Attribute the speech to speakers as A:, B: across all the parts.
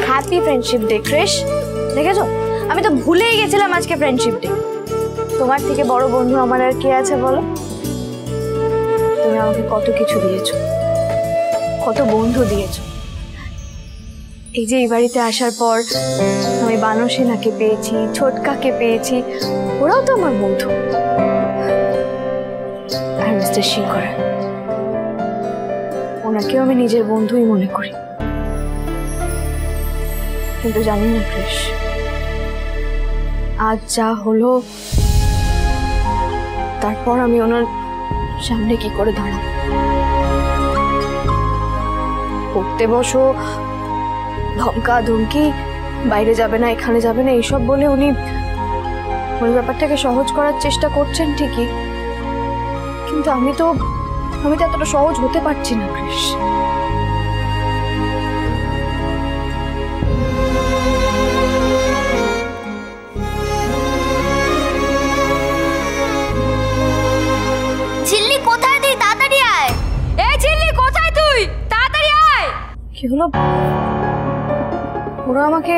A: Happy friendship day Krrish. দেখেছো, আমি তো ভুলেই গেছিলাম আজকে ফ্রেন্ডশিপ ডে। তোমার থেকে বড় বন্ধু আমার আর কে আছে বলো? তুমি আমাকে কত কিছু দিয়েছো, কত বন্ধু দিয়েছো। এই যে এই বাড়িতে আসার পর আমি বানসেনাকে পেয়েছি, ছোটকাকে পেয়েছি, ওরাও তো আমার বন্ধু। আর মিস্টার সিংহরা, ওনাকেও আমি নিজের বন্ধুই মনে করি। কিন্তু জানি না ক্রিশ, আজ যা হলো তারপর আমি ওনার সামনে কি করে দাঁড়াবো? পড়তে বসো, ধমকা ধমকি, বাইরে যাবে না, এখানে যাবে না, এইসব বলে উনি ব্যাপারটাকে সহজ করার চেষ্টা করছেন ঠিকই, কিন্তু আমি তো এতটা সহজ হতে পারছি না ক্রিশ।
B: ঝিল্লি কোথায় তুই? তাড়াতাড়ি আয়। এই ঝিল্লি কোথায় তুই? তাড়াতাড়ি আয়।
A: কি হলো? ওরা আমাকে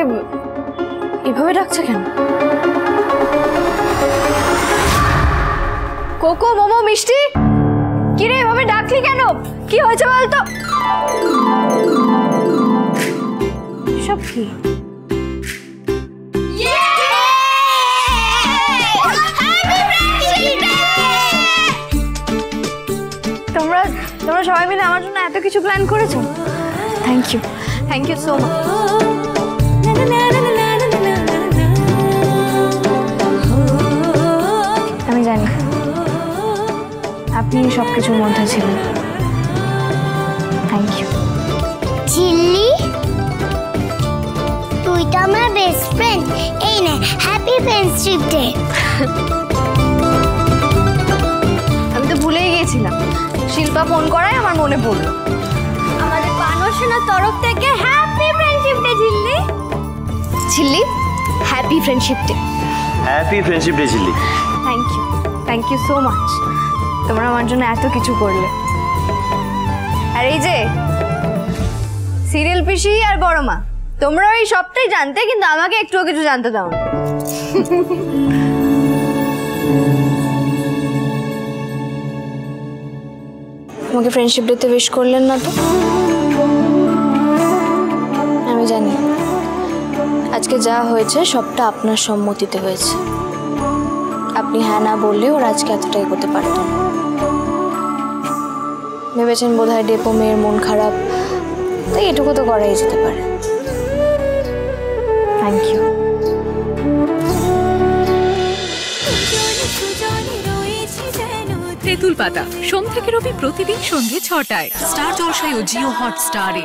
A: এভাবে ডাকছে কেন? কোকো, মোমো, মিষ্টি, কিরে এভাবে ডাকলি কেন? কি হয়েছে বলতো? সব কি? তোমরা সবাই মিলে আমার জন্য এত কিছু প্ল্যান করেছো। Thank you so much. আমি জানি আপনি সবকিছুর মধ্যে ছিলেন। Thank you.
B: ঝিল্লি, তুই তো আমার বেস্ট ফ্রেন্ড। এই নে, হ্যাপি ফ্রেন্ডশিপ ডে।
A: আমি তো ভুলেই গিয়েছিলাম, শিল্পা ফোন করায় আমার মনে পড়লো।
B: আমাদের বানসেনার তরফ থেকে happy friendship day Jhilli.
A: Jhilli, happy friendship day.
C: Happy friendship day Jhilli.
A: Thank you so much. তোমরা আমার জন্য এত কিছু করলে। আর এই যে সিরিয়াল পিসি আর বড় মা, তোমরা এই সবটাই জানতে, কিন্তু আমাকে একটুও কিছু জানতে দাও না। আমাকে ফ্রেন্ডশিপ ডেতে উইশ করলেন না তো? আমি জানি আজকে যা হয়েছে সবটা আপনার সম্মতিতে হয়েছে। আপনি হ্যাঁ না বললে ওরা আজকে এতটা এগোতে পারত না। ভেবেছেন বোধহয় ডেপো মেয়ের মন খারাপ, তাই এটুকু তো করাই যেতে পারে। Thank you.
D: তেঁতুল পাতা সোম থেকে রবি প্রতিদিন সন্ধ্যে ৬টায় স্টার জলসায় ও জিও হটস্টারে।